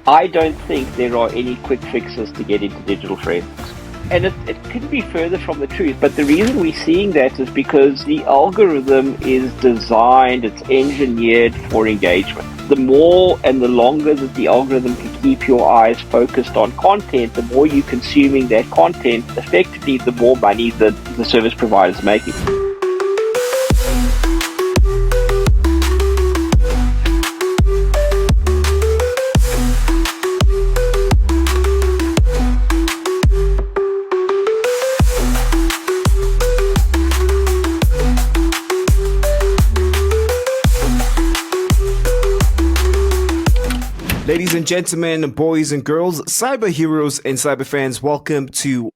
I don't think there are any quick fixes to get into digital forensics. And it couldn't be further from the truth. But the reason we're seeing that is because the algorithm is designed, it's engineered for engagement. The more and the longer that the algorithm can keep your eyes focused on content, the more you're consuming that content, effectively, the more money that the service provider is making. Ladies and gentlemen, boys and girls, cyber heroes and cyber fans, welcome to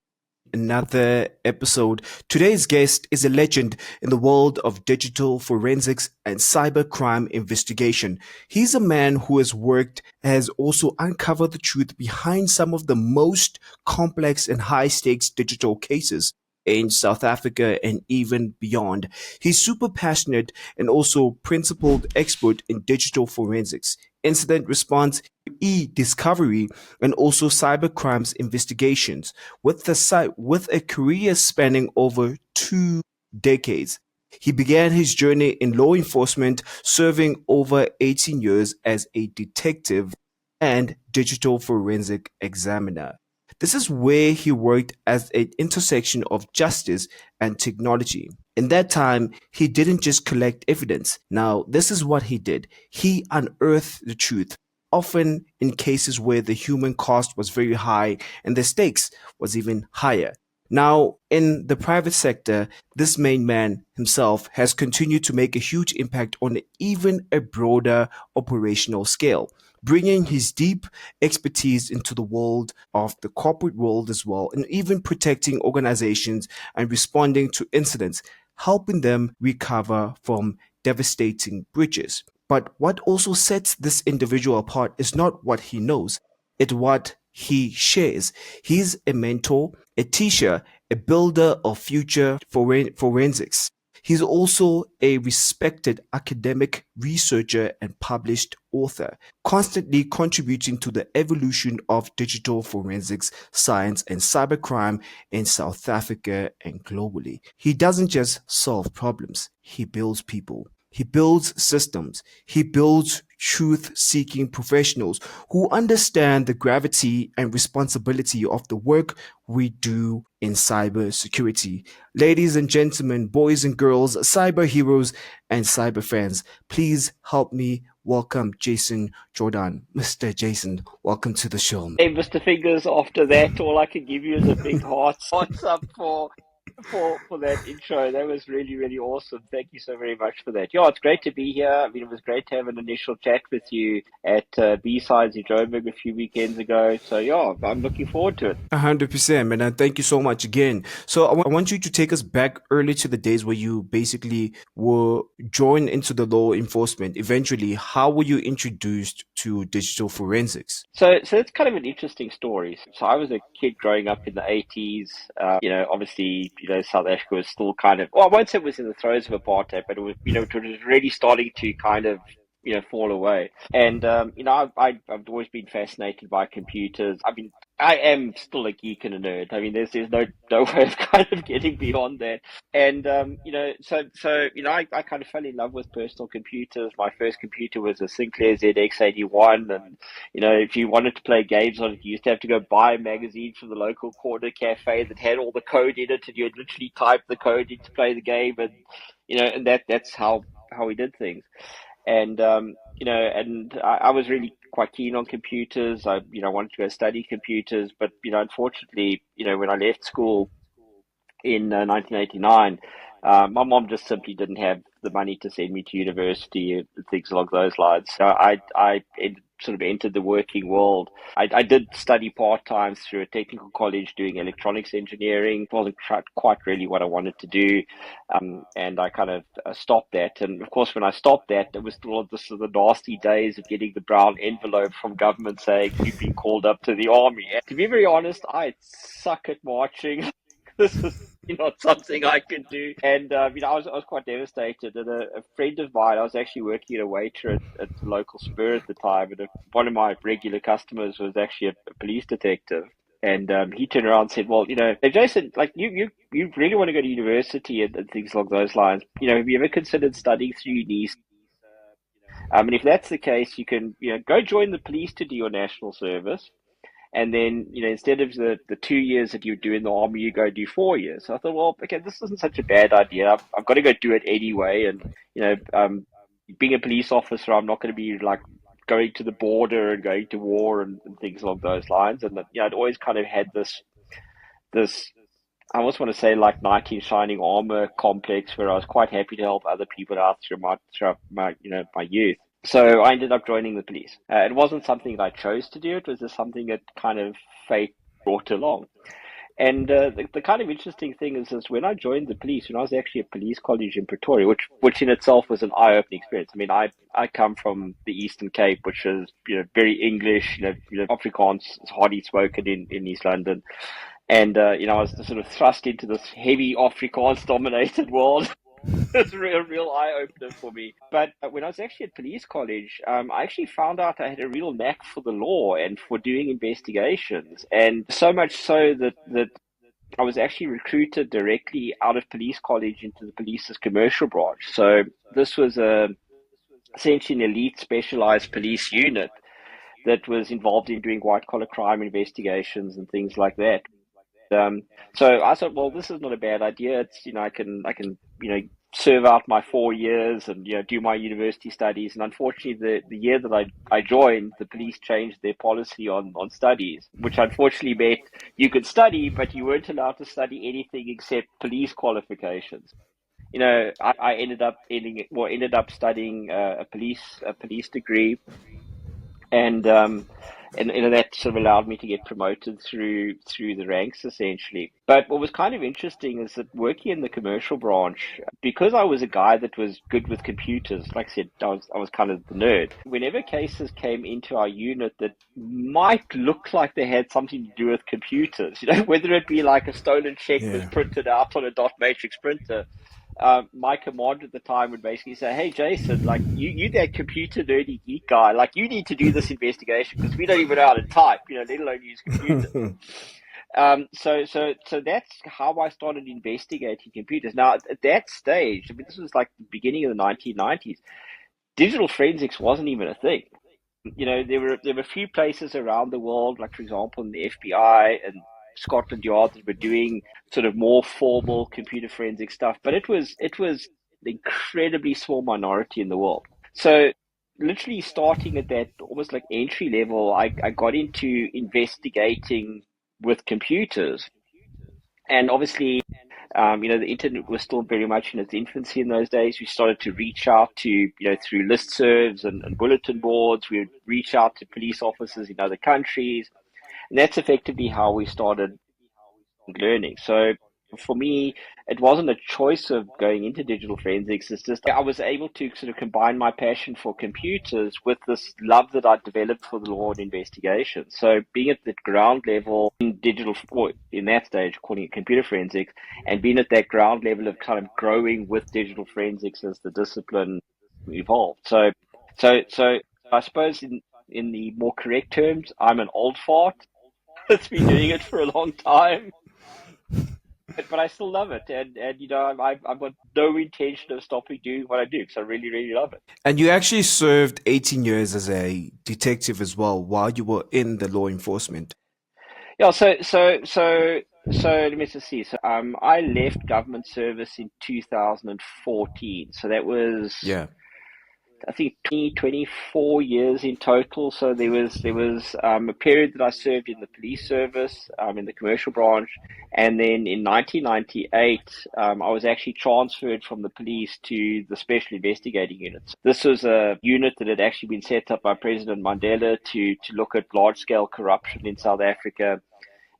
another episode. Today's guest is a legend in the world of digital forensics and cybercrime investigation. He's a man who has also uncovered the truth behind some of the most complex and high stakes digital cases in South Africa and even beyond. He's super passionate and also principled expert in digital forensics, incident response, e-discovery, and also cybercrimes investigations with a career spanning over 2 decades. He began his journey in law enforcement, serving over 18 years as a detective and digital forensic examiner. This is where he worked as an intersection of justice and technology. In that time, he didn't just collect evidence. Now, this is what he did. He unearthed the truth, often in cases where the human cost was very high and the stakes was even higher. Now, in the private sector, this main man himself has continued to make a huge impact on even a broader operational scale, bringing his deep expertise into the world of the corporate world as well, and even protecting organizations and responding to incidents, helping them recover from devastating breaches. But what also sets this individual apart is not what he knows, it's what he shares. He's a mentor, a teacher, a builder of future forensics. He's also a respected academic researcher and published author, constantly contributing to the evolution of digital forensics, science, and cybercrime in South Africa and globally. He doesn't just solve problems, he builds people. He builds systems. He builds truth-seeking professionals who understand the gravity and responsibility of the work we do in cybersecurity. Ladies and gentlemen, boys and girls, cyber heroes and cyber fans, please help me welcome Jason Jordaan. Mr. Jason, welcome to the show. Hey, Mr. Fingers, after that, all I can give you is a big hearts up for that intro. That was really, really awesome. Thank you so very much for that. Yeah, it's great to be here. I mean, it was great to have an initial chat with you at B-Sides in Joburg a few weekends ago. So yeah, I'm looking forward to it. 100%, man. And thank you so much again. So I want you to take us back early to the days where you basically were joined into the law enforcement. Eventually, how were you introduced to digital forensics? So it's kind of an interesting story. So I was a kid growing up in the 80s. Obviously, South Africa was still kind of, well, I won't say it was in the throes of apartheid, but it was, it was really starting to kind of, fall away. And, I've always been fascinated by computers. I mean, I am still a geek and a nerd. I mean, there's no way of kind of getting beyond that. And, I kind of fell in love with personal computers. My first computer was a Sinclair ZX81. And, if you wanted to play games on it, you used to have to go buy a magazine from the local corner cafe that had all the code in it, and you would literally type the code in to play the game. And, and that's how we did things. And, I was really quite keen on computers. I wanted to go study computers, but, unfortunately, when I left school in 1989, my mom just simply didn't have the money to send me to university and things along those lines. So I sort of entered the working world. I did study part-time through a technical college doing electronics engineering. It wasn't quite really what I wanted to do. And I kind of stopped that. And of course, when I stopped that, it was still the nasty days of getting the brown envelope from government saying you've been called up to the army. And to be very honest, I suck at marching. this is not something I could do. And I was quite devastated. And a friend of mine, I was actually working at a waiter at the local Spur at the time, and one of my regular customers was actually a police detective. And he turned around and said, "Well, hey, Jason, like you really want to go to university and things along those lines. Have you ever considered studying through uni? And if that's the case, you can, go join the police to do your national service. And then, instead of the 2 years that you do in the army, you go do 4 years." So I thought, well, okay, this isn't such a bad idea. I've got to go do it anyway. And, being a police officer, I'm not going to be like going to the border and going to war and things along those lines. And, I'd always kind of had this, I almost want to say like knight in shining armor complex where I was quite happy to help other people out throughout my, my youth. So I ended up joining the police. It wasn't something that I chose to do. It was just something that kind of fate brought along. And the kind of interesting thing is when I joined the police, when I was actually at police college in Pretoria, which in itself was an eye-opening experience. I mean, I come from the Eastern Cape, which is very English. Afrikaans is hardly spoken in East London, and I was sort of thrust into this heavy Afrikaans-dominated world. It's a real eye opener for me. But when I was actually at police college, I actually found out I had a real knack for the law and for doing investigations, and so much so that I was actually recruited directly out of police college into the police's commercial branch. So this was essentially an elite specialized police unit that was involved in doing white collar crime investigations and things like that. So I thought, well, this is not a bad idea. It's I can serve out my 4 years and do my university studies. And unfortunately, the year that I joined, the police changed their policy on studies, which unfortunately meant you could study, but you weren't allowed to study anything except police qualifications. I ended up studying a police degree, and that sort of allowed me to get promoted through the ranks essentially. But what was kind of interesting is that working in the commercial branch, because I was a guy that was good with computers, like I said, I was kind of the nerd. Whenever cases came into our unit that might look like they had something to do with computers, whether it be like a stolen check was Yeah. printed out on a dot matrix printer, my commander at the time would basically say, "Hey, Jason, like you that computer nerdy geek guy, like you need to do this investigation because we don't even know how to type, let alone use computers." So that's how I started investigating computers. Now, at that stage, I mean, this was like the beginning of the 1990s. Digital forensics wasn't even a thing. There were a few places around the world, like for example, in the FBI and Scotland Yard, that were doing sort of more formal computer forensic stuff, but it was an incredibly small minority in the world. So literally starting at that almost like entry level, I got into investigating with computers. And obviously, the internet was still very much in its infancy in those days. We started to reach out to, through listservs and bulletin boards. We would reach out to police officers in other countries. And that's effectively how we started learning. So for me, it wasn't a choice of going into digital forensics. It's just I was able to sort of combine my passion for computers with this love that I developed for the law and investigation. So being at the ground level in digital, or in that stage, calling it computer forensics, and being at that ground level of kind of growing with digital forensics as the discipline evolved. So I suppose in the more correct terms, I'm an old fart that's been doing it for a long time, but I still love it, and I've got no intention of stopping doing what I do because I really really love it. And you actually served 18 years as a detective as well while you were in the law enforcement. Yeah, so let me just see. So I left government service in 2014. So that was, Yeah. I think, 24 years in total. So there was a period that I served in the police service, in the commercial branch, and then in 1998, I was actually transferred from the police to the special investigating units. This was a unit that had actually been set up by President Mandela to look at large scale corruption in South Africa.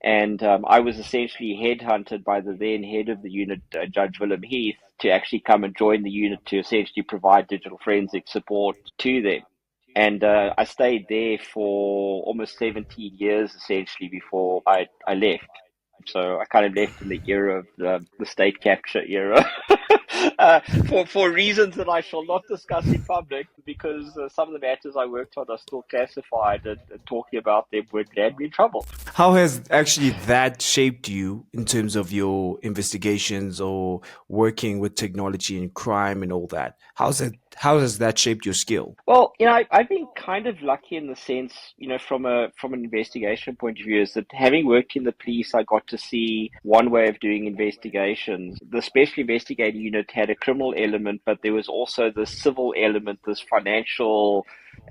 And I was essentially headhunted by the then head of the unit, Judge Willem Heath, to actually come and join the unit to essentially provide digital forensic support to them. And I stayed there for almost 17 years, essentially, before I left. So I kind of left in the era of the state capture era, for reasons that I shall not discuss in public, because some of the matters I worked on are still classified, and talking about them would land me in trouble. How has actually that shaped you in terms of your investigations or working with technology and crime and all that? How has that shaped your skill? Well, I've been kind of lucky in the sense, from an investigation point of view, is that having worked in the police, I got to see one way of doing investigations. The special investigating unit had a criminal element, but there was also the civil element, this financial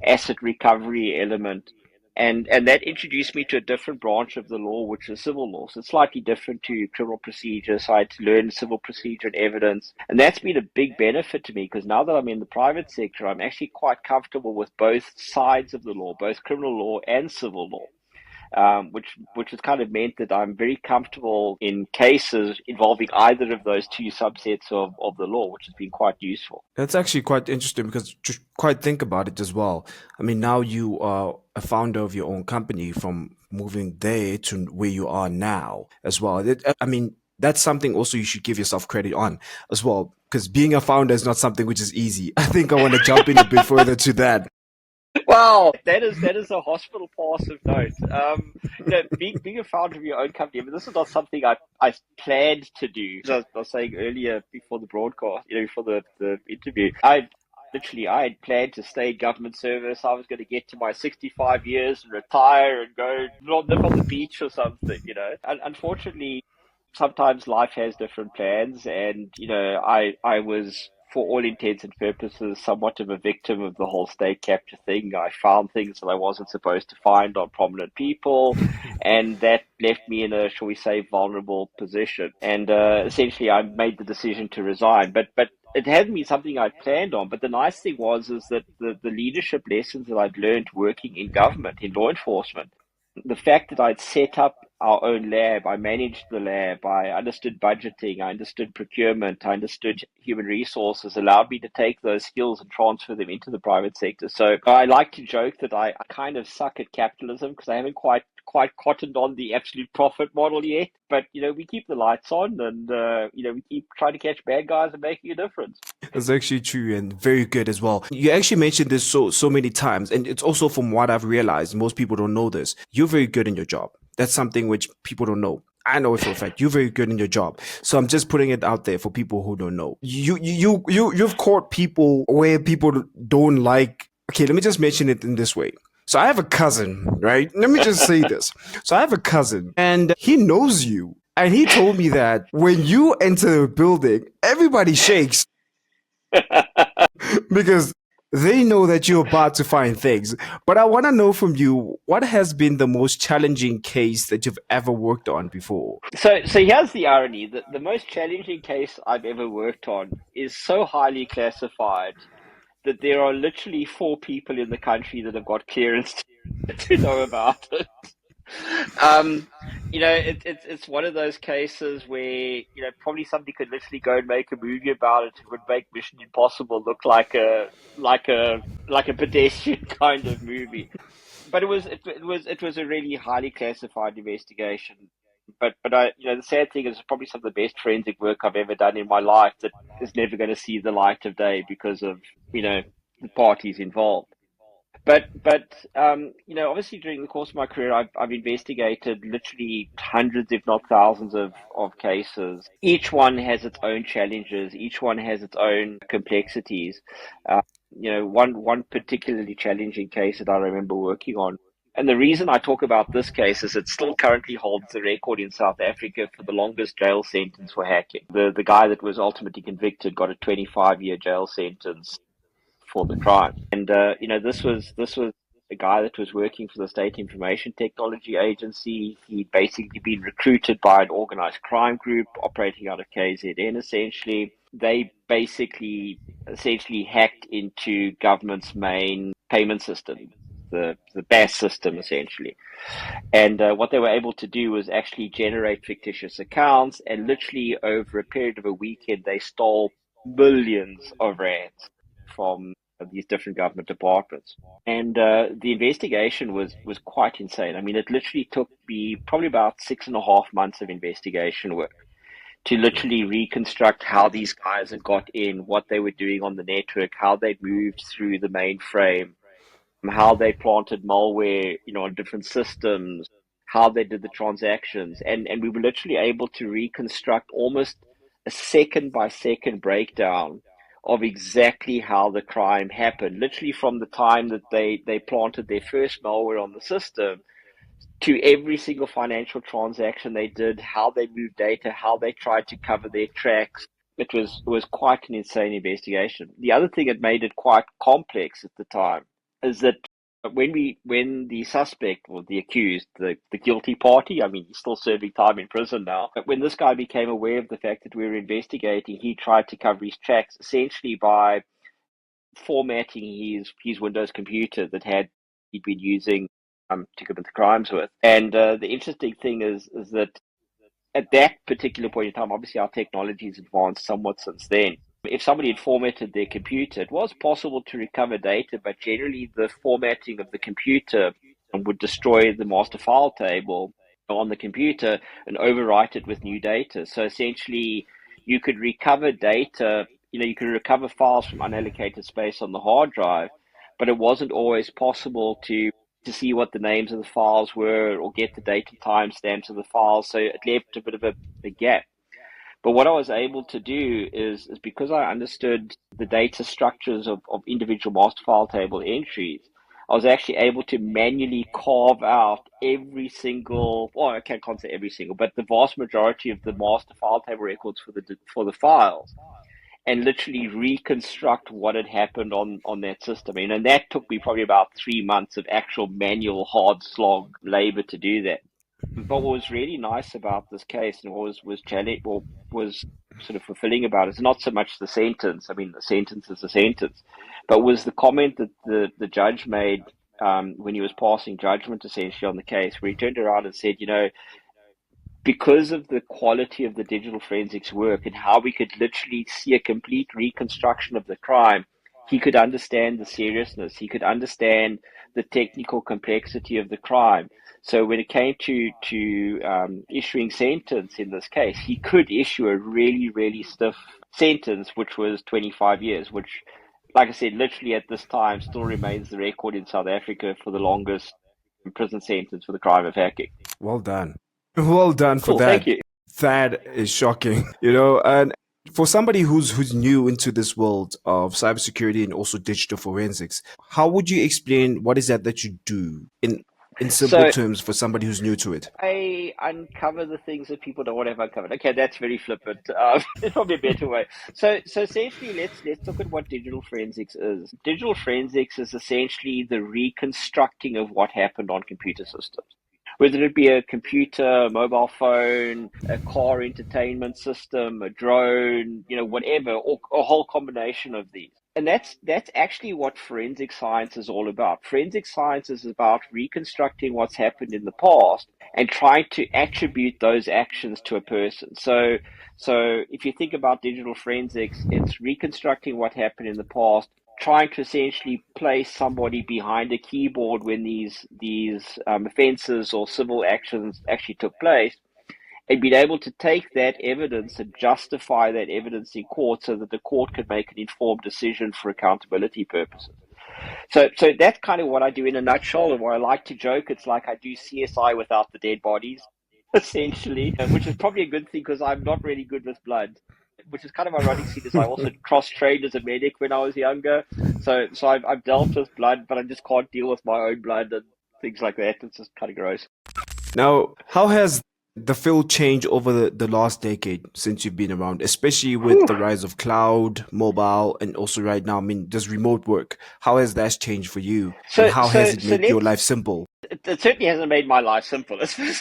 asset recovery element. And that introduced me to a different branch of the law, which is civil law. So it's slightly different to criminal procedure. So I had to learn civil procedure and evidence. And that's been a big benefit to me, because now that I'm in the private sector, I'm actually quite comfortable with both sides of the law, both criminal law and civil law. Which has kind of meant that I'm very comfortable in cases involving either of those two subsets of the law, which has been quite useful. That's actually quite interesting because just quite think about it as well. I mean, now you are a founder of your own company from moving there to where you are now as well. I mean, that's something also you should give yourself credit on as well, because being a founder is not something which is easy. I think I want to jump in a bit further to that. Well, that is a hospital pass of note. Being a founder of your own company, I mean, this is not something I planned to do. As I was saying earlier before the broadcast, before the interview, I had planned to stay in government service. I was going to get to my 65 years and retire and go live on the beach or something. Unfortunately, sometimes life has different plans, and I was, for all intents and purposes, somewhat of a victim of the whole state capture thing. I found things that I wasn't supposed to find on prominent people, and that left me in a, shall we say, vulnerable position. And essentially, I made the decision to resign. But it hadn't been something I'd planned on. But the nice thing is that the leadership lessons that I'd learned working in government, in law enforcement, the fact that I'd set up our own lab, I managed the lab, I understood budgeting, I understood procurement, I understood human resources, allowed me to take those skills and transfer them into the private sector. So I like to joke that I kind of suck at capitalism, because I haven't quite cottoned on the absolute profit model yet. But we keep the lights on, and we keep trying to catch bad guys and making a difference. That's actually true and very good as well. You actually mentioned this so many times, and it's also from what I've realized. Most people don't know this. You're very good in your job. That's something which people don't know. I know it for a fact. You're very good in your job. So I'm just putting it out there for people who don't know. You've caught people where people don't like. Okay, let me just mention it in this way. So I have a cousin, right? Let me just say this. So I have a cousin, and he knows you. And he told me that when you enter a building, everybody shakes because they know that you're about to find things. But I want to know from you, what has been the most challenging case that you've ever worked on before? So here's the irony. The most challenging case I've ever worked on is so highly classified that there are literally four people in the country that have got clearance to know about it. Um, it's one of those cases where probably somebody could literally go and make a movie about it. It would make Mission Impossible look like a pedestrian kind of movie. But it was a really highly classified investigation. But the sad thing is, it's probably some of the best forensic work I've ever done in my life that is never going to see the light of day because of the parties involved. But obviously during the course of my career, I've investigated literally hundreds, if not thousands, of cases. Each one has its own challenges. Each one has its own complexities. One particularly challenging case that I remember working on. And the reason I talk about this case is it still currently holds the record in South Africa for the longest jail sentence for hacking. The guy that was ultimately convicted got a 25-year jail sentence for the crime. And this was a guy that was working for the State Information Technology Agency. He'd basically been recruited by an organized crime group operating out of KZN. Essentially, they essentially hacked into government's main payment system, the BAS system, essentially. And what they were able to do was actually generate fictitious accounts, and literally over a period of a weekend, they stole millions of rands from these different government departments. And the investigation was quite insane. I mean, it literally took me probably about 6.5 months of investigation work to literally reconstruct how these guys had got in, what they were doing on the network, how they moved through the mainframe, how they planted malware, on different systems, how they did the transactions. And we were literally able to reconstruct almost a second by second breakdown of exactly how the crime happened, literally from the time that they planted their first malware on the system to every single financial transaction they did, how they moved data, how they tried to cover their tracks. It was quite an insane investigation. The other thing that made it quite complex at the time is that when the suspect or the accused, the guilty party, I mean, he's still serving time in prison now, but when this guy became aware of the fact that we were investigating, he tried to cover his tracks essentially by formatting his Windows computer that he'd been using to commit the crimes with. And the interesting thing is that at that particular point in time, obviously our technology has advanced somewhat since then. If somebody had formatted their computer, it was possible to recover data, but generally the formatting of the computer would destroy the master file table on the computer and overwrite it with new data. So essentially, you could recover data, you could recover files from unallocated space on the hard drive, but it wasn't always possible to see what the names of the files were or get the date and timestamps of the files. So it left a bit of a gap. But what I was able to do is because I understood the data structures of individual master file table entries, I was actually able to manually carve out every single, well, I can't say every single, but the vast majority of the master file table records for the files, and literally reconstruct what had happened on that system. And that took me probably about 3 months of actual manual hard slog labor to do that. But what was really nice about this case and what was challenge or was sort of fulfilling about it is not so much the sentence. I mean, the sentence is a sentence, but was the comment that the judge made when he was passing judgment essentially on the case, where he turned around and said, because of the quality of the digital forensics work and how we could literally see a complete reconstruction of the crime, he could understand the seriousness. He could understand the technical complexity of the crime. So when it came to issuing sentence in this case, he could issue a really, really stiff sentence, which was 25 years, which, like I said, literally at this time still remains the record in South Africa for the longest prison sentence for the crime of hacking. Well done. Well done for Cool, thank that. you. That is shocking, and for somebody who's new into this world of cybersecurity and also digital forensics, how would you explain what is that you do in simple So terms for somebody who's new to it? I uncover the things that people don't want to have uncovered. Okay, that's very flippant. There's probably a better way. So essentially, let's look at what digital forensics is. Digital forensics is essentially the reconstructing of what happened on computer systems, whether it be a computer, a mobile phone, a car entertainment system, a drone, whatever, or a whole combination of these. And that's actually what forensic science is all about. Forensic science is about reconstructing what's happened in the past and trying to attribute those actions to a person. So if you think about digital forensics, it's reconstructing what happened in the past, trying to essentially place somebody behind a keyboard when these offenses or civil actions actually took place, and being able to take that evidence and justify that evidence in court so that the court could make an informed decision for accountability purposes. So that's kind of what I do in a nutshell. And where I like to joke, it's like I do CSI without the dead bodies, essentially, which is probably a good thing because I'm not really good with blood, which is kind of ironic, seeing as I also cross-trained as a medic when I was younger. So I've dealt with blood, but I just can't deal with my own blood and things like that. It's just kind of gross. Now, how has the field changed over the last decade since you've been around, especially with the rise of cloud, mobile, and also right now, I mean, just remote work? How has that changed for you, and So how has so it so made your let's life simple? it certainly hasn't made my life simple. It's made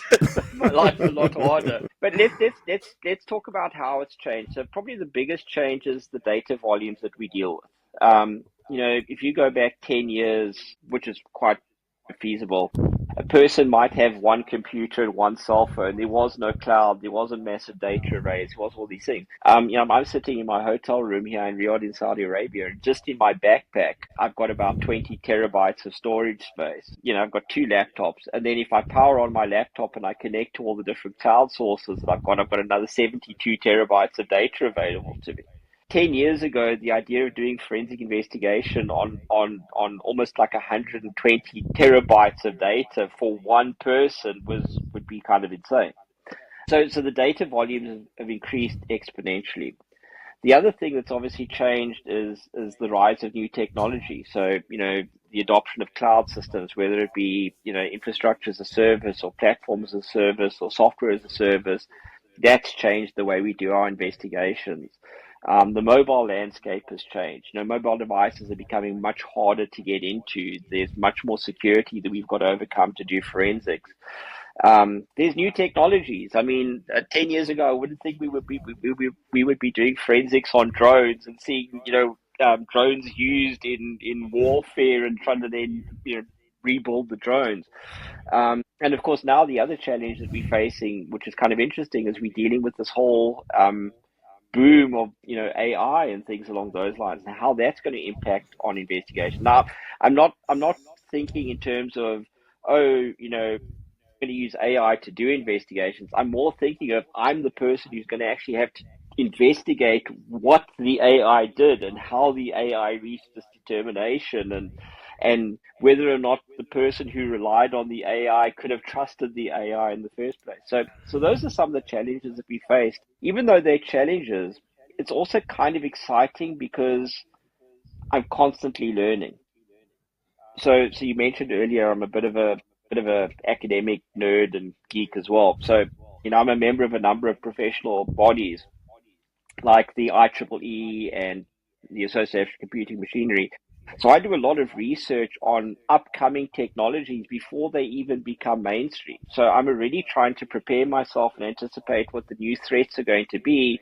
my life a lot harder. But let's talk about how it's changed. So probably the biggest change is the data volumes that we deal with. If you go back 10 years, which is quite feasible, a person might have one computer and one cell phone. There was no cloud. There wasn't massive data arrays. There was all these things. I'm sitting in my hotel room here in Riyadh in Saudi Arabia, and just in my backpack, I've got about 20 terabytes of storage space. I've got two laptops, and then if I power on my laptop and I connect to all the different cloud sources that I've got another 72 terabytes of data available to me. 10 years ago, the idea of doing forensic investigation on almost like 120 terabytes of data for one person would be kind of insane. So the data volumes have increased exponentially. The other thing that's obviously changed is the rise of new technology. So, the adoption of cloud systems, whether it be, infrastructure as a service or platform as a service or software as a service, that's changed the way we do our investigations. The mobile landscape has changed. Mobile devices are becoming much harder to get into. There's much more security that we've got to overcome to do forensics. There's new technologies. I mean, 10 years ago, I wouldn't think we would be doing forensics on drones and seeing, drones used in warfare and trying to then, rebuild the drones. And of course, now the other challenge that we're facing, which is kind of interesting, is we're dealing with this whole boom of AI and things along those lines, and how that's going to impact on investigation. Now, I'm not thinking in terms of, oh, going to use AI to do investigations. I'm more thinking of, I'm the person who's going to actually have to investigate what the AI did and how the AI reached this determination, and whether or not the person who relied on the AI could have trusted the AI in the first place. So those are some of the challenges that we faced. Even though they're challenges, it's also kind of exciting because I'm constantly learning. So you mentioned earlier, I'm a bit of a academic nerd and geek as well. So, I'm a member of a number of professional bodies like the IEEE and the Association of Computing Machinery. So I do a lot of research on upcoming technologies before they even become mainstream. So I'm already trying to prepare myself and anticipate what the new threats are going to be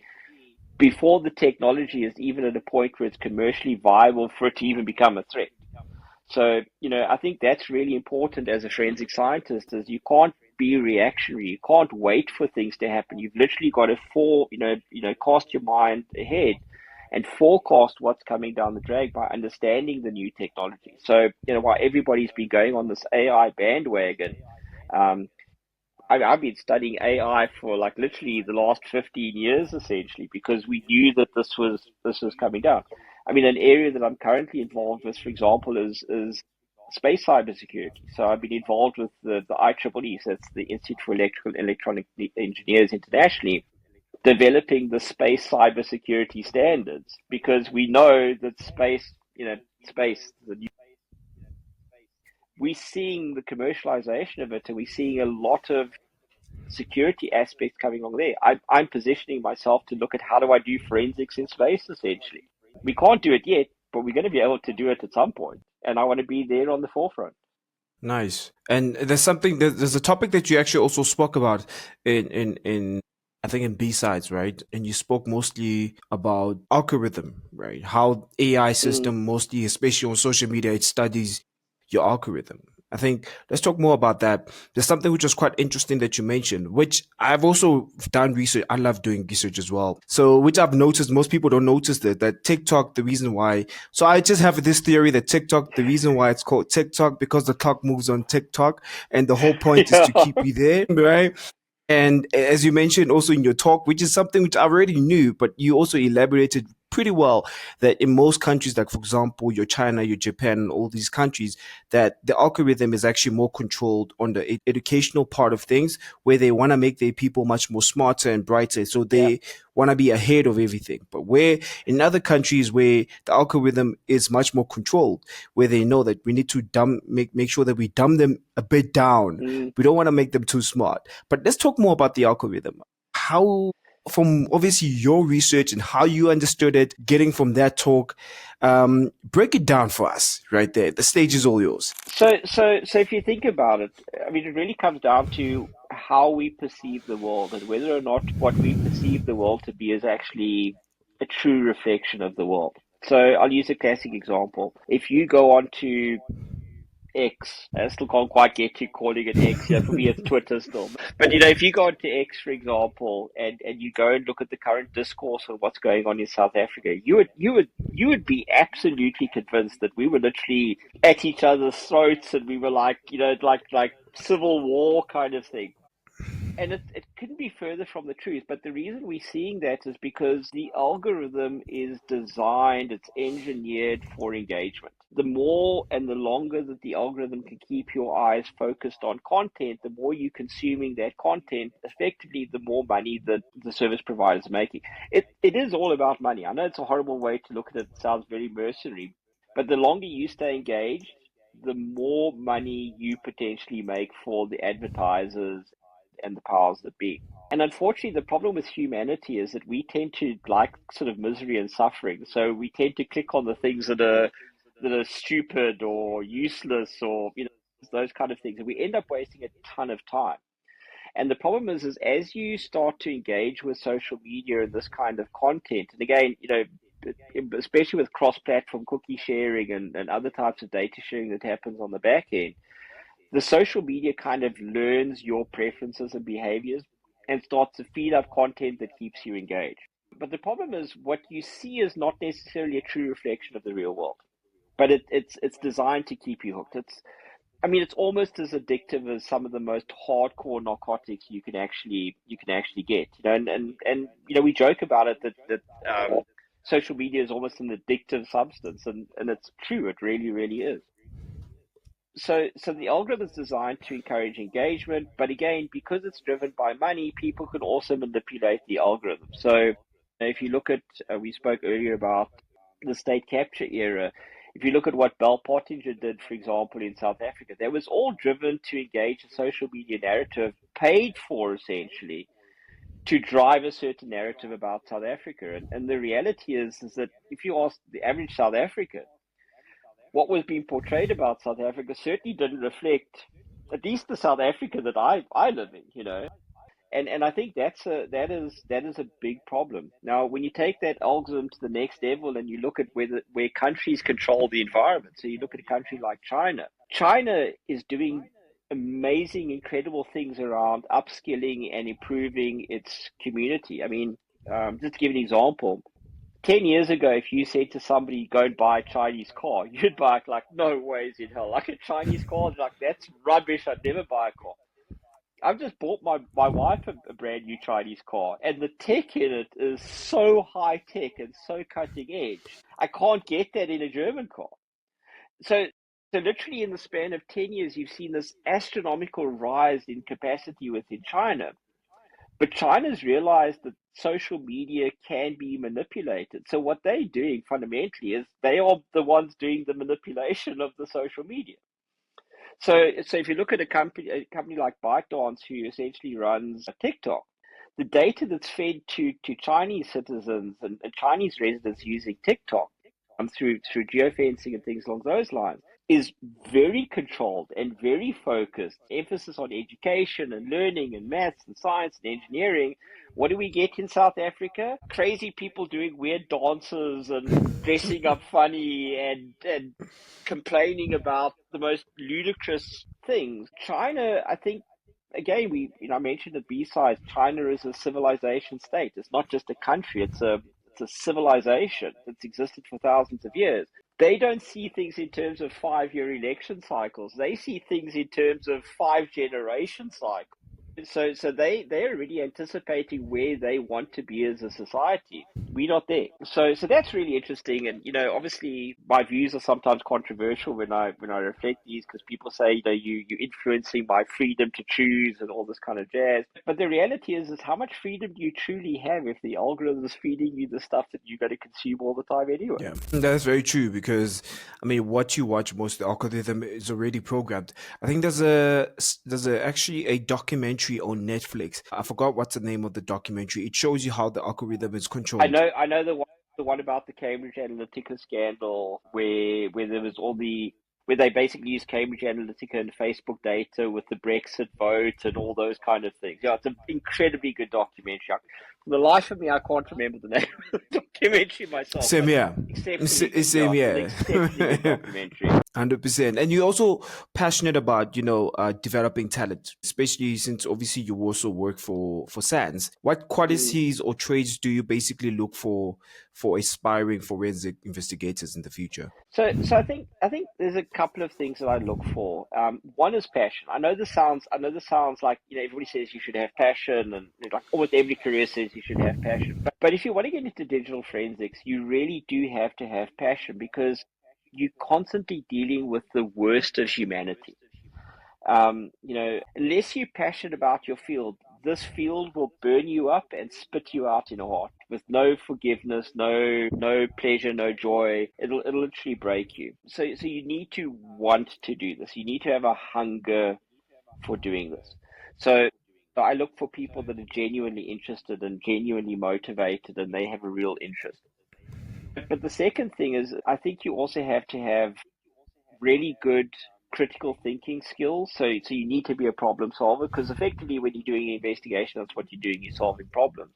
before the technology is even at a point where it's commercially viable for it to even become a threat. So, I think that's really important as a forensic scientist, is you can't be reactionary. You can't wait for things to happen. You've literally got to cast your mind ahead and forecast what's coming down the drag by understanding the new technology. So, while everybody's been going on this AI bandwagon, um, I've been studying AI for like literally the last 15 years, essentially, because we knew that this was coming down. I mean, an area that I'm currently involved with, for example, is space cybersecurity. So I've been involved with the IEEE, so it's the Institute for Electrical and Electronic Engineers internationally, developing the space cybersecurity standards, because we know that space, we're seeing the commercialization of it, and we're seeing a lot of security aspects coming on there. I'm positioning myself to look at, how do I do forensics in space, essentially. We can't do it yet, but we're going to be able to do it at some point, and I want to be there on the forefront. Nice. And there's a topic that you actually also spoke about in I think in B sides, right? And you spoke mostly about algorithm, right? How AI Mm. system mostly, especially on social media, it studies your algorithm. I think let's talk more about that. There's something which was quite interesting that you mentioned, which I've also done research. I love doing research as well. So, which I've noticed, most people don't notice that TikTok, the reason why. So, I just have this theory that TikTok, the reason why it's called TikTok, because the clock moves on TikTok, and the whole point is to Yeah. keep you there, right? And as you mentioned also in your talk, which is something which I already knew, but you also elaborated pretty well, that in most countries, like for example, your China, your Japan, all these countries, that the algorithm is actually more controlled on the educational part of things, where they want to make their people much more smarter and brighter. So Yeah. they want to be ahead of everything. But where in other countries where the algorithm is much more controlled, where they know that we need to make sure that we dumb them a bit down. Mm. We don't want to make them too smart. But let's talk more about the algorithm. How, from obviously your research and how you understood it, getting from that talk, break it down for us right there. The stage is all yours. So if you think about it, I mean, it really comes down to how we perceive the world, and whether or not what we perceive the world to be is actually a true reflection of the world. So I'll use a classic example. If you go onto X. I still can't quite get to calling it X. For me, it's Twitter still. But if you go onto X, for example, and you go and look at the current discourse of what's going on in South Africa, you would be absolutely convinced that we were literally at each other's throats, and we were like, like civil war kind of thing. And it couldn't be further from the truth. But the reason we're seeing that is because the algorithm is designed, it's engineered for engagement. The more and the longer that the algorithm can keep your eyes focused on content, the more you're consuming that content, effectively, the more money that the service providers are making. It is all about money. I know it's a horrible way to look at it. It sounds very mercenary, but the longer you stay engaged, the more money you potentially make for the advertisers and the powers that be. And unfortunately, the problem with humanity is that we tend to like sort of misery and suffering. So we tend to click on the things that are stupid or useless, or those kind of things, and we end up wasting a ton of time. And the problem is as you start to engage with social media and this kind of content, and again, especially with cross-platform cookie sharing and other types of data sharing that happens on the back end, the social media kind of learns your preferences and behaviors and starts to feed up content that keeps you engaged. But the problem is what you see is not necessarily a true reflection of the real world, but it's designed to keep you hooked. It's almost as addictive as some of the most hardcore narcotics you can actually get. And we joke about it that social media is almost an addictive substance, and it's true. It really, really is. So the algorithm is designed to encourage engagement, but again, because it's driven by money, people can also manipulate the algorithm. So if you look at, we spoke earlier about the state capture era. If you look at what Bell Pottinger did, for example, in South Africa, that was all driven to engage a social media narrative, paid for essentially, to drive a certain narrative about South Africa. And the reality is that if you ask the average South African, what was being portrayed about South Africa certainly didn't reflect at least the South Africa that I live in. And I think that is a big problem. Now, when you take that algorithm to the next level and you look at where countries control the environment, so you look at a country like China. China is doing amazing, incredible things around upskilling and improving its community. Just to give an example, 10 years ago, if you said to somebody, go and buy a Chinese car, you'd buy it like, no ways in hell. Like a Chinese car, like, that's rubbish. I'd never buy a car. I've just bought my wife a brand new Chinese car, and the tech in it is so high tech and so cutting edge. I can't get that in a German car. So literally in the span of 10 years, you've seen this astronomical rise in capacity within China. But China's realized that social media can be manipulated. So what they're doing fundamentally is they are the ones doing the manipulation of the social media. So if you look at a company like ByteDance, who essentially runs TikTok, the data that's fed to Chinese citizens and Chinese residents using TikTok through geofencing and things along those lines is very controlled and very focused. Emphasis on education and learning and maths and science and engineering. What do we get in South Africa? Crazy people doing weird dances and dressing up funny and complaining about the most ludicrous things. China, I think, again, I mentioned at B-sides, China is a civilization state. It's not just a country, it's a civilization that's existed for thousands of years. They don't see things in terms of 5-year election cycles. They see things in terms of 5-generation cycles. So they're already anticipating where they want to be as a society. We're not there. So that's really interesting. And obviously my views are sometimes controversial when I reflect these, because people say, you're influencing my freedom to choose and all this kind of jazz. But the reality is how much freedom do you truly have if the algorithm is feeding you the stuff that you're going to consume all the time anyway? Yeah, that's very true because what you watch, most the algorithm is already programmed. I think there's actually a documentary on Netflix. I forgot what's the name of the documentary. It shows you how the algorithm is I controlled. know, I know the one about the Cambridge Analytica scandal, where there was where they basically used Cambridge Analytica and Facebook data with the Brexit vote and all those kind of things. Yeah, it's an incredibly good documentary. the life of me, I can't remember the name of the documentary myself, Same but here. exceptionally good. Yeah, Same it's an here. exceptionally good documentary. 100%. And you're also passionate about, developing talent, especially since obviously you also work for SANS. What Mm. qualities or traits do you basically look for aspiring forensic investigators in the future? So I think there's a couple of things that I look for. One is passion. I know this sounds like everybody says you should have passion, and like almost every career says you should have passion. But if you want to get into digital forensics, you really do have to have passion because you're constantly dealing with the worst of humanity. Unless you're passionate about your field, this field will burn you up and spit you out in a heart with no forgiveness, no pleasure, no joy. It'll literally break you. So you need to want to do this. You need to have a hunger for doing this. So I look for people that are genuinely interested and genuinely motivated, and they have a real interest. But the second thing is, I think you also have to have really good critical thinking skills. So you need to be a problem solver because effectively, when you're doing an investigation, that's what you're doing. You're solving problems.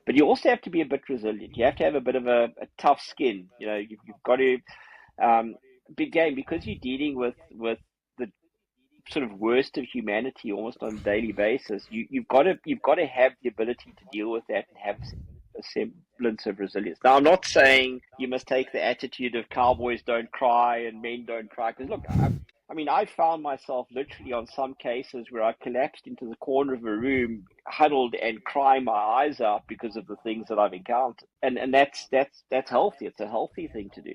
But you also have to be a bit resilient. You have to have a bit of a tough skin. You've got to big game because you're dealing with the sort of worst of humanity almost on a daily basis. You've got to have the ability to deal with that and have a semblance of resilience. Now, I'm not saying you must take the attitude of cowboys don't cry and men don't cry. Because look, I mean, I found myself literally on some cases where I collapsed into the corner of a room, huddled and crying my eyes out because of the things that I've encountered. And that's healthy. It's a healthy thing to do.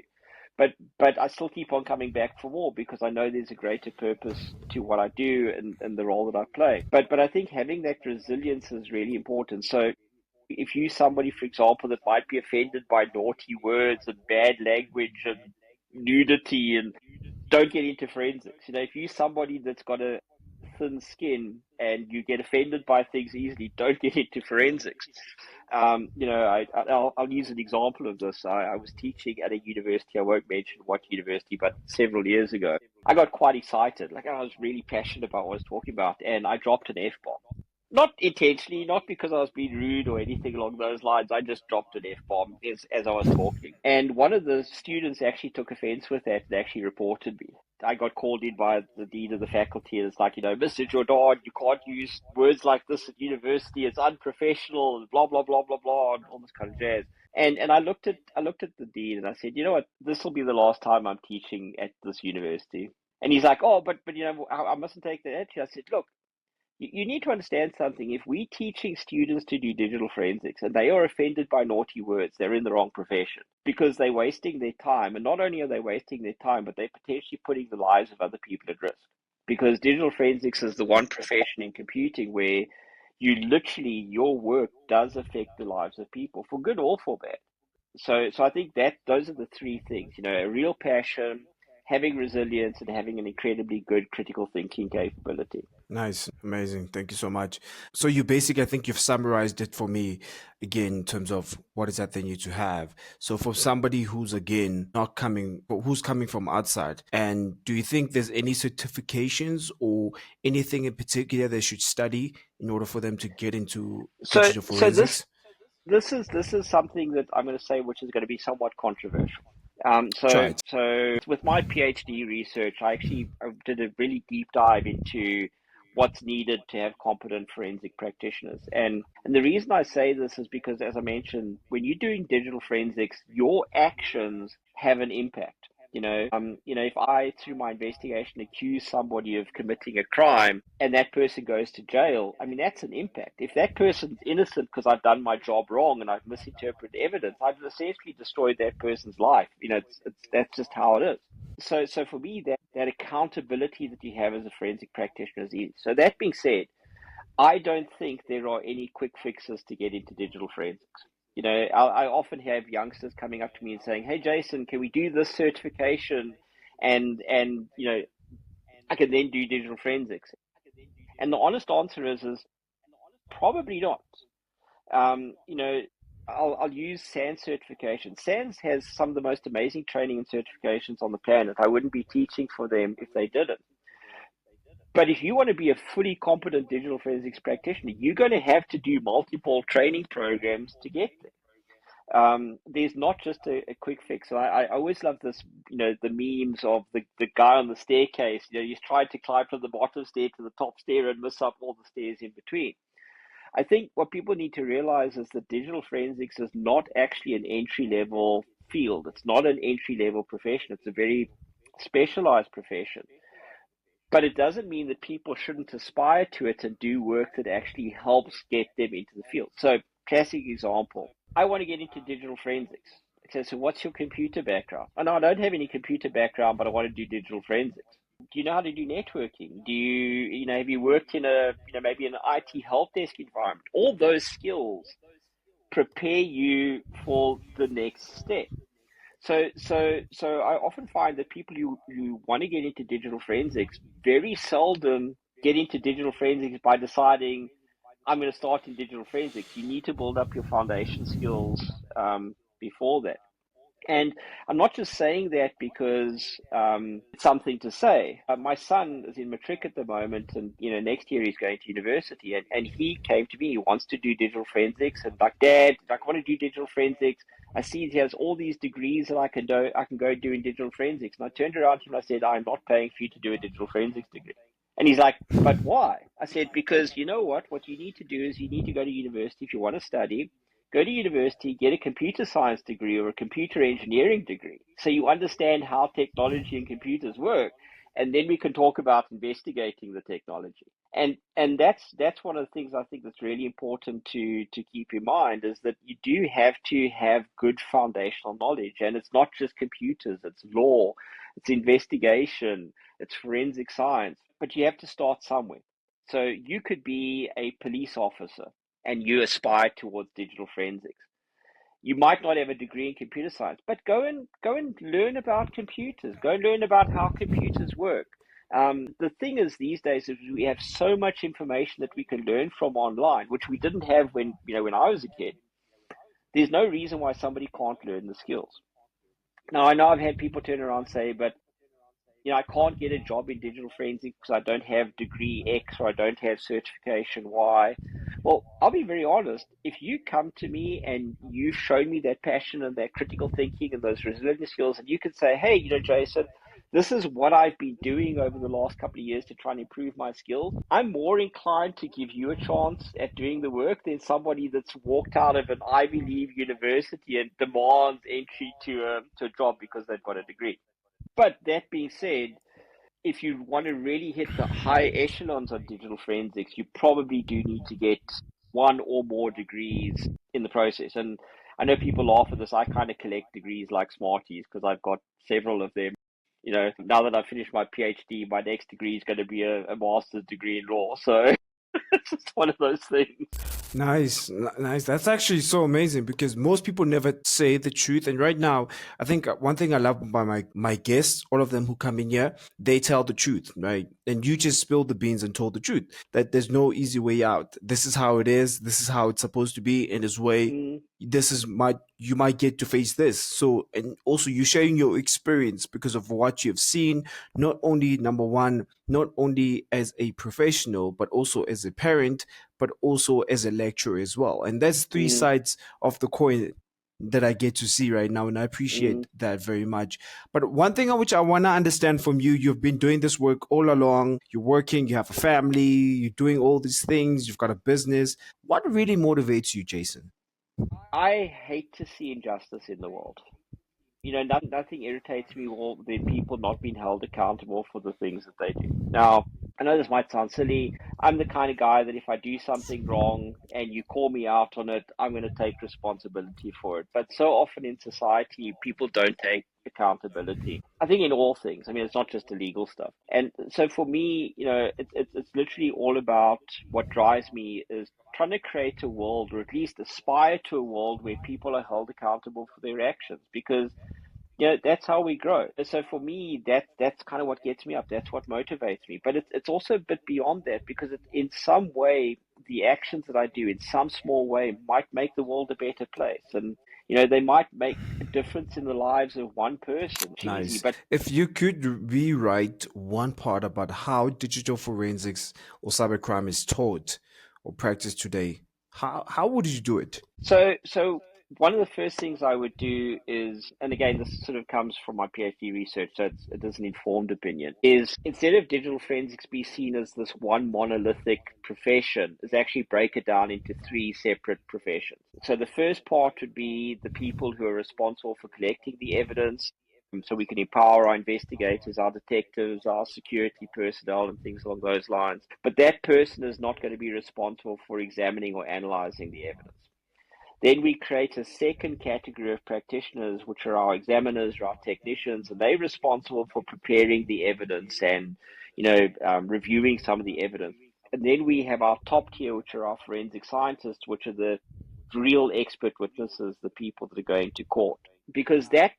But I still keep on coming back for more because I know there's a greater purpose to what I do and the role that I play. But I think having that resilience is really important. So if you somebody, for example, that might be offended by naughty words and bad language and nudity and don't get into forensics. If you're somebody that's got a thin skin and you get offended by things easily, don't get into forensics. I'll use an example of this. I was teaching at a university. I won't mention what university, but several years ago, I got quite excited. Like I was really passionate about what I was talking about, and I dropped an F bomb. Not intentionally, not because I was being rude or anything along those lines. I just dropped an F bomb as I was talking. And one of the students actually took offense with that and actually reported me. I got called in by the dean of the faculty, and it's like, Mr. Jordaan, you can't use words like this at university. It's unprofessional, and blah blah blah blah blah, and all this kind of jazz. And I looked at the dean and I said, you know what, this will be the last time I'm teaching at this university. And he's like, oh, but I mustn't take that attitude. I said, look, you need to understand something. If we're teaching students to do digital forensics and they are offended by naughty words, they're in the wrong profession because they're wasting their time. And not only are they wasting their time, but they're potentially putting the lives of other people at risk. Because digital forensics is the one profession in computing where your work does affect the lives of people for good or for bad. So I think that those are the three things, a real passion, having resilience, and having an incredibly good critical thinking capability. Nice, amazing. Thank you so much. So you basically, I think you've summarized it for me again in terms of what is that they need to have. So for somebody who's again not coming, but who's coming from outside, and do you think there's any certifications or anything in particular they should study in order for them to get into So, digital so this forensics? this is something that I'm going to say, which is going to be somewhat controversial. Try So it. so with my PhD research, I did a really deep dive into what's needed to have competent forensic practitioners. And the reason I say this is because, as I mentioned, when you're doing digital forensics, your actions have an impact. If I, through my investigation, accuse somebody of committing a crime and that person goes to jail, I mean, that's an impact. If that person's innocent because I've done my job wrong and I've misinterpreted evidence, I've essentially destroyed that person's life. That's just how it is. So for me, that accountability that you have as a forensic practitioner is easy. So that being said, I don't think there are any quick fixes to get into digital forensics. I often have youngsters coming up to me and saying, "Hey, Jason, can we do this certification, and I can then do digital forensics?" And the honest answer is probably not. Um, you know, I'll use SANS certification. SANS has some of the most amazing training and certifications on the planet. I wouldn't be teaching for them if they didn't. But if you want to be a fully competent digital forensics practitioner, you're going to have to do multiple training programs to get there. There's not just a quick fix. So I always love this, the memes of the guy on the staircase. He's tried to climb from the bottom stair to the top stair and miss up all the stairs in between. I think what people need to realize is that digital forensics is not actually an entry level field. It's not an entry level profession. It's a very specialized profession. But it doesn't mean that people shouldn't aspire to it and do work that actually helps get them into the field. So, classic example, I want to get into digital forensics. Okay, so what's your computer background? Oh, no, I don't have any computer background, but I want to do digital forensics. Do you know how to do networking? Have you worked in maybe an IT help desk environment? All those skills prepare you for the next step. So I often find that people who want to get into digital forensics very seldom get into digital forensics by deciding I'm going to start in digital forensics. You need to build up your foundation skills before that. And I'm not just saying that because it's something to say. My son is in matric at the moment, and next year he's going to university. And he came to me. He wants to do digital forensics, and like, Dad, I want to do digital forensics. I see he has all these degrees that I can do. I can go do in digital forensics. And I turned around to him and I said, I'm not paying for you to do a digital forensics degree. And he's like, but why? I said, because you know what? What you need to do is you need to go to university if you want to study. Go to university, get a computer science degree or a computer engineering degree, so you understand how technology and computers work, and then we can talk about investigating the technology. And that's one of the things I think that's really important to keep in mind, is that you do have to have good foundational knowledge, and it's not just computers, it's law, it's investigation, it's forensic science, but you have to start somewhere. So you could be a police officer and you aspire towards digital forensics. You might not have a degree in computer science, but go and learn about computers. Go and learn about how computers work. The thing is, these days, is we have so much information that we can learn from online, which we didn't have when I was a kid. There's no reason why somebody can't learn the skills. Now, I know I've had people turn around and say, but I can't get a job in digital forensics because I don't have degree X or I don't have certification Y. Well, I'll be very honest. If you come to me and you've shown me that passion and that critical thinking and those resilience skills, and you can say, hey, Jason, this is what I've been doing over the last couple of years to try and improve my skills, I'm more inclined to give you a chance at doing the work than somebody that's walked out of an Ivy League university and demands entry to a job because they've got a degree. But that being said, if you want to really hit the high echelons of digital forensics, you probably do need to get one or more degrees in the process. And I know people laugh at this. I kind of collect degrees like Smarties because I've got several of them. Now that I've finished my PhD, my next degree is going to be a master's degree in law. So it's just one of those things. Nice, nice. That's actually so amazing because most people never say the truth. And right now, I think one thing I love about my guests, all of them who come in here, they tell the truth, right? And you just spilled the beans and told the truth that there's no easy way out. This is how it is. This is how it's supposed to be. In this way, Mm, this is you might get to face this. So, and also you sharing your experience because of what you've seen, not only number one, not only as a professional, but also as a parent, but also as a lecturer as well. And that's three mm, sides of the coin that I get to see right now. And I mm. appreciate that very much. But one thing which I want to understand from you, you've been doing this work all along. You're working, you have a family, you're doing all these things, you've got a business. What really motivates you, Jason? I hate to see injustice in the world. Nothing irritates me more than people not being held accountable for the things that they do. Now, I know this might sound silly. I'm the kind of guy that if I do something wrong and you call me out on it, I'm going to take responsibility for it. But so often in society, people don't take accountability. I think in all things. I mean, it's not just illegal stuff. And so for me, it's literally all about what drives me is trying to create a world, or at least aspire to a world where people are held accountable for their actions, because that's how we grow. So for me, that's kind of what gets me up. That's what motivates me. But it's also a bit beyond that, because in some way, the actions that I do in some small way might make the world a better place. And they might make difference in the lives of one person. Cheesy, Nice. but If you could rewrite one part about how digital forensics or cybercrime is taught or practiced today, how would you do it? so one of the first things I would do is, and again, this sort of comes from my PhD research, so it is an informed opinion, is instead of digital forensics be seen as this one monolithic profession, is actually break it down into three separate professions. So the first part would be the people who are responsible for collecting the evidence. So we can empower our investigators, our detectives, our security personnel, and things along those lines. But that person is not going to be responsible for examining or analyzing the evidence. Then we create a second category of practitioners, which are our examiners, or our technicians, and they're responsible for preparing the evidence and, reviewing some of the evidence. And then we have our top tier, which are our forensic scientists, which are the real expert witnesses, the people that are going to court. Because that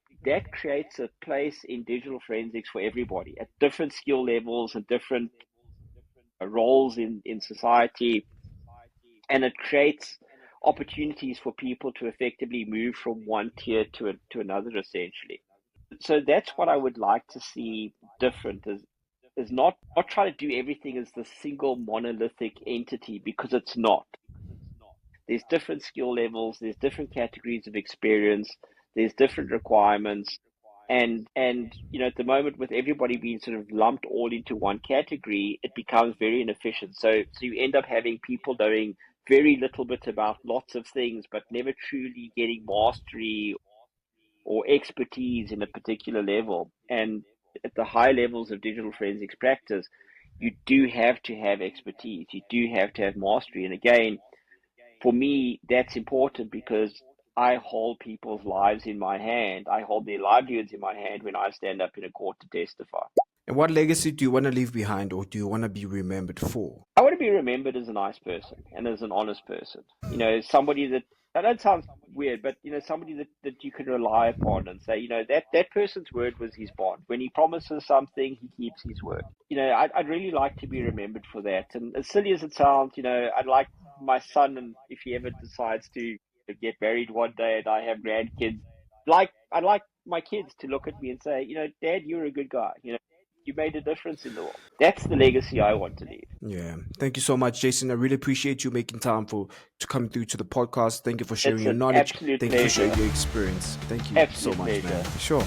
creates a place in digital forensics for everybody at different skill levels and different roles in society. And it creates opportunities for people to effectively move from one tier to another, essentially. So that's what I would like to see different is not try to do everything as the single monolithic entity, because it's not. There's different skill levels, there's different categories of experience, there's different requirements. And at the moment, with everybody being sort of lumped all into one category, it becomes very inefficient. So you end up having people knowing very little bit about lots of things, but never truly getting mastery or expertise in a particular level. And at the high levels of digital forensics practice, you do have to have expertise. You do have to have mastery. And again, for me, that's important because I hold people's lives in my hand. I hold their livelihoods in my hand when I stand up in a court to testify. And what legacy do you want to leave behind or do you want to be remembered for? I want to be remembered as a nice person and as an honest person. Somebody that don't sound weird, but somebody that you can rely upon and say, that person's word was his bond. When he promises something, he keeps his word. I'd really like to be remembered for that. And as silly as it sounds, I'd like my son, and if he ever decides to get married one day and I have grandkids, I'd like my kids to look at me and say, Dad, you're a good guy. You made a difference in the world. That's the legacy I want to leave. Yeah. Thank you so much, Jason. I really appreciate you making time to come through to the podcast. Thank you for sharing It's your an knowledge. absolute Thank you for pleasure. sharing your experience. Thank you so Absolute much, pleasure. man. Sure.